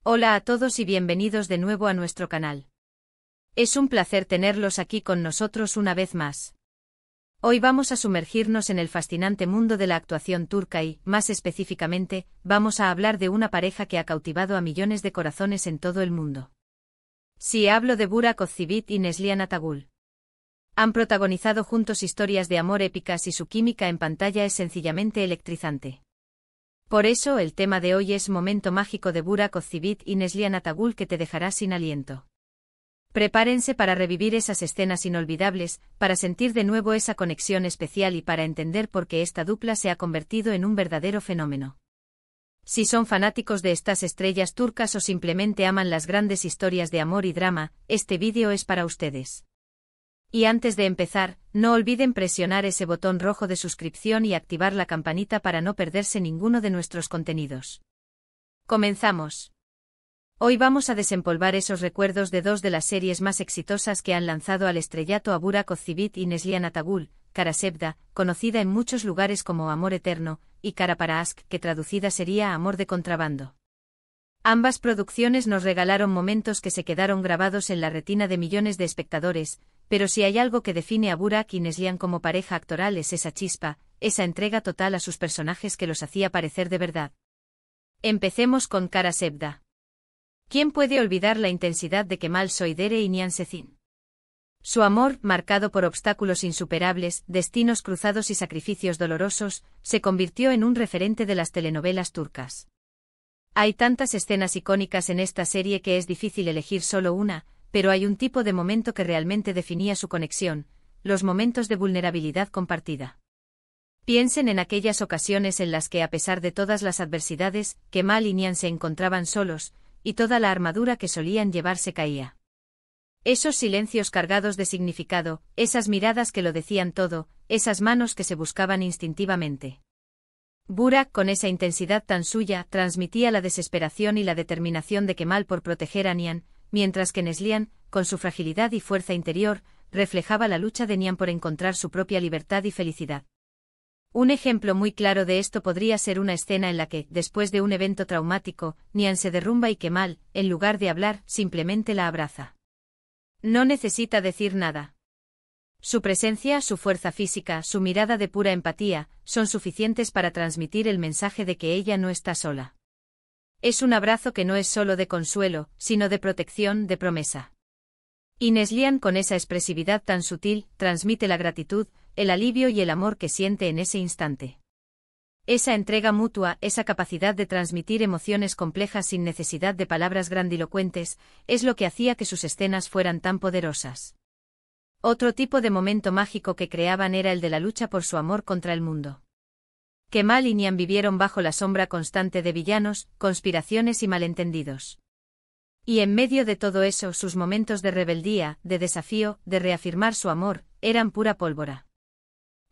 Hola a todos y bienvenidos de nuevo a nuestro canal. Es un placer tenerlos aquí con nosotros una vez más. Hoy vamos a sumergirnos en el fascinante mundo de la actuación turca y, más específicamente, vamos a hablar de una pareja que ha cautivado a millones de corazones en todo el mundo. Sí, hablo de Burak Özçivit y Neslihan Atagül. Han protagonizado juntos historias de amor épicas y su química en pantalla es sencillamente electrizante. Por eso el tema de hoy es Momento mágico de Burak Özçivit y Neslihan Atagül que te dejará sin aliento. Prepárense para revivir esas escenas inolvidables, para sentir de nuevo esa conexión especial y para entender por qué esta dupla se ha convertido en un verdadero fenómeno. Si son fanáticos de estas estrellas turcas o simplemente aman las grandes historias de amor y drama, este vídeo es para ustedes. Y antes de empezar, no olviden presionar ese botón rojo de suscripción y activar la campanita para no perderse ninguno de nuestros contenidos. Comenzamos. Hoy vamos a desempolvar esos recuerdos de dos de las series más exitosas que han lanzado al estrellato a Burak Özçivit y Neslihan Atagül, Kara Sevda, conocida en muchos lugares como Amor Eterno, y Kara Para Aşk, que traducida sería Amor de Contrabando. Ambas producciones nos regalaron momentos que se quedaron grabados en la retina de millones de espectadores, pero si hay algo que define a Burak y Neslihan como pareja actoral es esa chispa, esa entrega total a sus personajes que los hacía parecer de verdad. Empecemos con Kara Sevda. ¿Quién puede olvidar la intensidad de Kemal Soydere y Nihan Sezin? Su amor, marcado por obstáculos insuperables, destinos cruzados y sacrificios dolorosos, se convirtió en un referente de las telenovelas turcas. Hay tantas escenas icónicas en esta serie que es difícil elegir solo una, pero hay un tipo de momento que realmente definía su conexión, los momentos de vulnerabilidad compartida. Piensen en aquellas ocasiones en las que a pesar de todas las adversidades, Kemal y Nihan se encontraban solos, y toda la armadura que solían llevar se caía. Esos silencios cargados de significado, esas miradas que lo decían todo, esas manos que se buscaban instintivamente. Burak, con esa intensidad tan suya, transmitía la desesperación y la determinación de Kemal por proteger a Nihan, mientras que Neslihan, con su fragilidad y fuerza interior, reflejaba la lucha de Nihan por encontrar su propia libertad y felicidad. Un ejemplo muy claro de esto podría ser una escena en la que, después de un evento traumático, Nihan se derrumba y Kemal, en lugar de hablar, simplemente la abraza. No necesita decir nada. Su presencia, su fuerza física, su mirada de pura empatía, son suficientes para transmitir el mensaje de que ella no está sola. Es un abrazo que no es solo de consuelo, sino de protección, de promesa. Y Neslihan, con esa expresividad tan sutil, transmite la gratitud, el alivio y el amor que siente en ese instante. Esa entrega mutua, esa capacidad de transmitir emociones complejas sin necesidad de palabras grandilocuentes, es lo que hacía que sus escenas fueran tan poderosas. Otro tipo de momento mágico que creaban era el de la lucha por su amor contra el mundo. Kemal y Nihan vivieron bajo la sombra constante de villanos, conspiraciones y malentendidos. Y en medio de todo eso, sus momentos de rebeldía, de desafío, de reafirmar su amor, eran pura pólvora.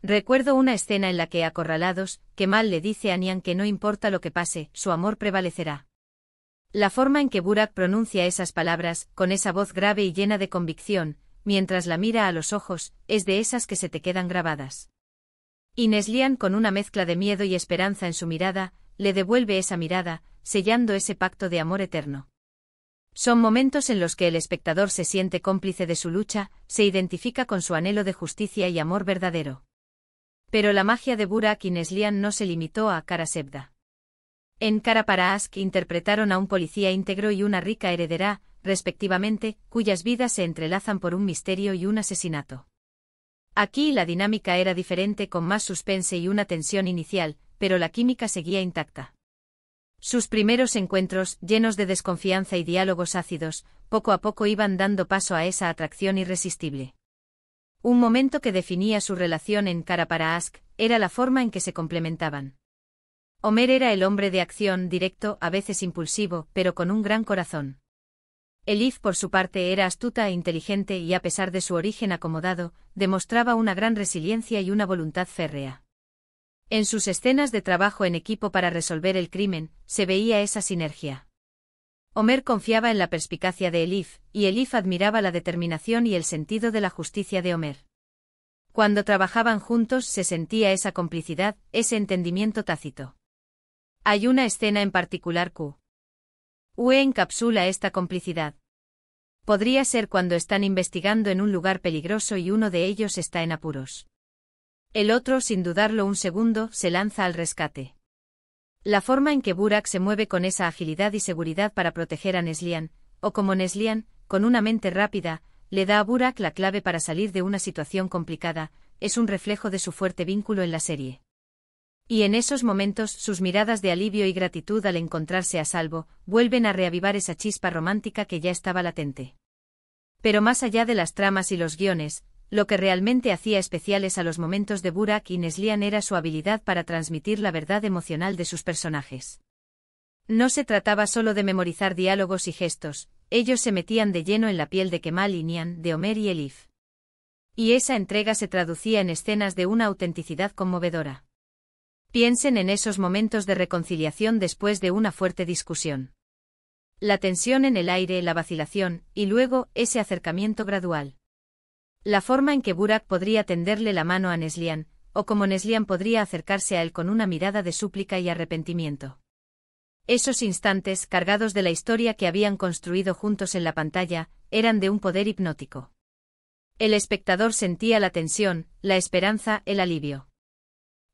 Recuerdo una escena en la que, acorralados, Kemal le dice a Nihan que no importa lo que pase, su amor prevalecerá. La forma en que Burak pronuncia esas palabras, con esa voz grave y llena de convicción, mientras la mira a los ojos, es de esas que se te quedan grabadas. Y Neslihan, con una mezcla de miedo y esperanza en su mirada, le devuelve esa mirada, sellando ese pacto de amor eterno. Son momentos en los que el espectador se siente cómplice de su lucha, se identifica con su anhelo de justicia y amor verdadero. Pero la magia de Burak y Neslihan no se limitó a Kara Sevda. En Kara Para Aşk interpretaron a un policía íntegro y una rica heredera, respectivamente, cuyas vidas se entrelazan por un misterio y un asesinato. Aquí la dinámica era diferente, con más suspense y una tensión inicial, pero la química seguía intacta. Sus primeros encuentros, llenos de desconfianza y diálogos ácidos, poco a poco iban dando paso a esa atracción irresistible. Un momento que definía su relación en Kara Para Aşk era la forma en que se complementaban. Ömer era el hombre de acción, directo, a veces impulsivo, pero con un gran corazón. Elif, por su parte, era astuta e inteligente y, a pesar de su origen acomodado, demostraba una gran resiliencia y una voluntad férrea. En sus escenas de trabajo en equipo para resolver el crimen, se veía esa sinergia. Ömer confiaba en la perspicacia de Elif, y Elif admiraba la determinación y el sentido de la justicia de Ömer. Cuando trabajaban juntos se sentía esa complicidad, ese entendimiento tácito. Hay una escena en particular UE encapsula esta complicidad. Podría ser cuando están investigando en un lugar peligroso y uno de ellos está en apuros. El otro, sin dudarlo un segundo, se lanza al rescate. La forma en que Burak se mueve con esa agilidad y seguridad para proteger a Neslihan, o como Neslihan, con una mente rápida, le da a Burak la clave para salir de una situación complicada, es un reflejo de su fuerte vínculo en la serie. Y en esos momentos sus miradas de alivio y gratitud al encontrarse a salvo, vuelven a reavivar esa chispa romántica que ya estaba latente. Pero más allá de las tramas y los guiones, lo que realmente hacía especiales a los momentos de Burak y Neslihan era su habilidad para transmitir la verdad emocional de sus personajes. No se trataba solo de memorizar diálogos y gestos, ellos se metían de lleno en la piel de Kemal y Nihan, de Omer y Elif. Y esa entrega se traducía en escenas de una autenticidad conmovedora. Piensen en esos momentos de reconciliación después de una fuerte discusión. La tensión en el aire, la vacilación, y luego, ese acercamiento gradual. La forma en que Burak podría tenderle la mano a Neslihan, o como Neslihan podría acercarse a él con una mirada de súplica y arrepentimiento. Esos instantes, cargados de la historia que habían construido juntos en la pantalla, eran de un poder hipnótico. El espectador sentía la tensión, la esperanza, el alivio.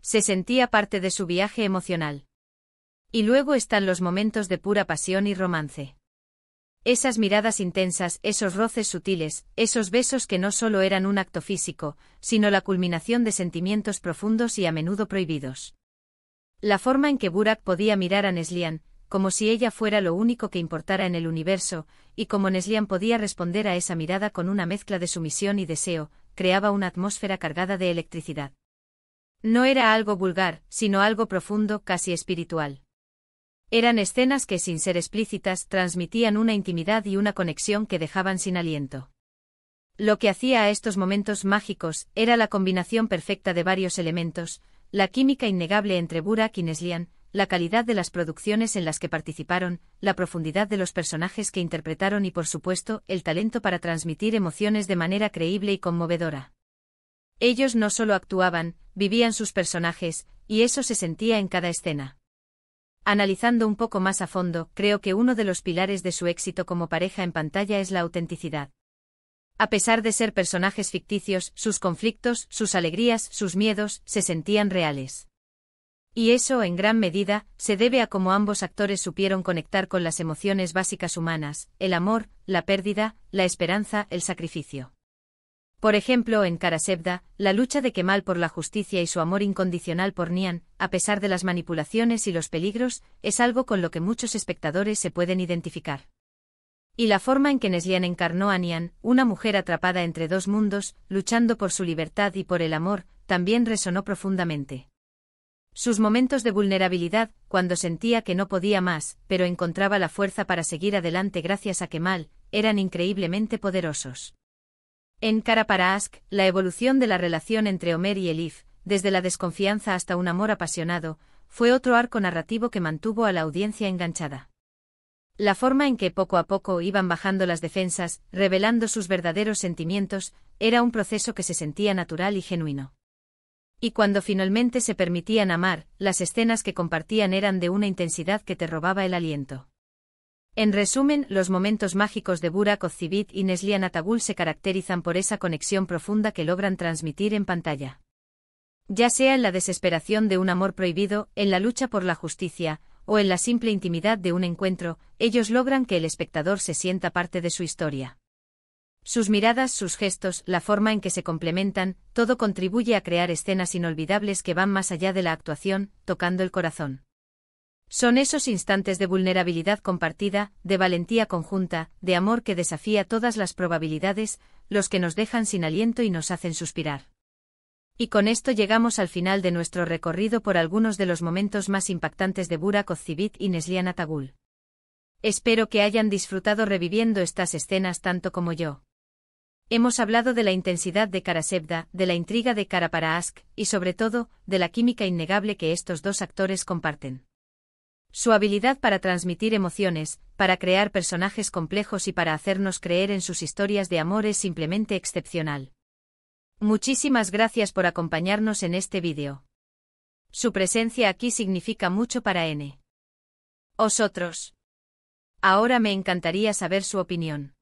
Se sentía parte de su viaje emocional. Y luego están los momentos de pura pasión y romance. Esas miradas intensas, esos roces sutiles, esos besos que no solo eran un acto físico, sino la culminación de sentimientos profundos y a menudo prohibidos. La forma en que Burak podía mirar a Neslihan, como si ella fuera lo único que importara en el universo, y como Neslihan podía responder a esa mirada con una mezcla de sumisión y deseo, creaba una atmósfera cargada de electricidad. No era algo vulgar, sino algo profundo, casi espiritual. Eran escenas que, sin ser explícitas, transmitían una intimidad y una conexión que dejaban sin aliento. Lo que hacía a estos momentos mágicos era la combinación perfecta de varios elementos, la química innegable entre Burak y Neslihan, la calidad de las producciones en las que participaron, la profundidad de los personajes que interpretaron y, por supuesto, el talento para transmitir emociones de manera creíble y conmovedora. Ellos no solo actuaban, vivían sus personajes, y eso se sentía en cada escena. Analizando un poco más a fondo, creo que uno de los pilares de su éxito como pareja en pantalla es la autenticidad. A pesar de ser personajes ficticios, sus conflictos, sus alegrías, sus miedos, se sentían reales. Y eso, en gran medida, se debe a cómo ambos actores supieron conectar con las emociones básicas humanas, el amor, la pérdida, la esperanza, el sacrificio. Por ejemplo, en Karasevda, la lucha de Kemal por la justicia y su amor incondicional por Nihan, a pesar de las manipulaciones y los peligros, es algo con lo que muchos espectadores se pueden identificar. Y la forma en que Neslihan encarnó a Nihan, una mujer atrapada entre dos mundos, luchando por su libertad y por el amor, también resonó profundamente. Sus momentos de vulnerabilidad, cuando sentía que no podía más, pero encontraba la fuerza para seguir adelante gracias a Kemal, eran increíblemente poderosos. En Kara para Ask, la evolución de la relación entre Omer y Elif, desde la desconfianza hasta un amor apasionado, fue otro arco narrativo que mantuvo a la audiencia enganchada. La forma en que poco a poco iban bajando las defensas, revelando sus verdaderos sentimientos, era un proceso que se sentía natural y genuino. Y cuando finalmente se permitían amar, las escenas que compartían eran de una intensidad que te robaba el aliento. En resumen, los momentos mágicos de Burak Ozcivit y Neslihan Atagul se caracterizan por esa conexión profunda que logran transmitir en pantalla. Ya sea en la desesperación de un amor prohibido, en la lucha por la justicia, o en la simple intimidad de un encuentro, ellos logran que el espectador se sienta parte de su historia. Sus miradas, sus gestos, la forma en que se complementan, todo contribuye a crear escenas inolvidables que van más allá de la actuación, tocando el corazón. Son esos instantes de vulnerabilidad compartida, de valentía conjunta, de amor que desafía todas las probabilidades, los que nos dejan sin aliento y nos hacen suspirar. Y con esto llegamos al final de nuestro recorrido por algunos de los momentos más impactantes de Burak Ozcivit y Neslihan Atagul. Espero que hayan disfrutado reviviendo estas escenas tanto como yo. Hemos hablado de la intensidad de Karasevda, de la intriga de Kara para Ask, y sobre todo, de la química innegable que estos dos actores comparten. Su habilidad para transmitir emociones, para crear personajes complejos y para hacernos creer en sus historias de amor es simplemente excepcional. Muchísimas gracias por acompañarnos en este vídeo. Su presencia aquí significa mucho para N. Osotros. Ahora me encantaría saber su opinión.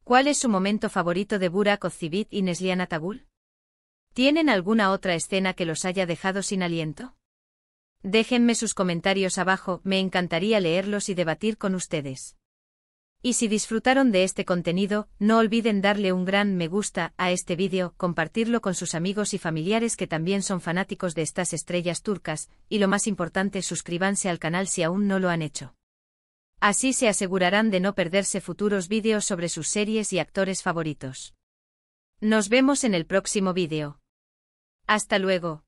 ¿Cuál es su momento favorito de Burak Özçivit y Neslihan Atagül? ¿Tienen alguna otra escena que los haya dejado sin aliento? Déjenme sus comentarios abajo, me encantaría leerlos y debatir con ustedes. Y si disfrutaron de este contenido, no olviden darle un gran me gusta a este vídeo, compartirlo con sus amigos y familiares que también son fanáticos de estas estrellas turcas, y lo más importante, suscríbanse al canal si aún no lo han hecho. Así se asegurarán de no perderse futuros vídeos sobre sus series y actores favoritos. Nos vemos en el próximo vídeo. Hasta luego.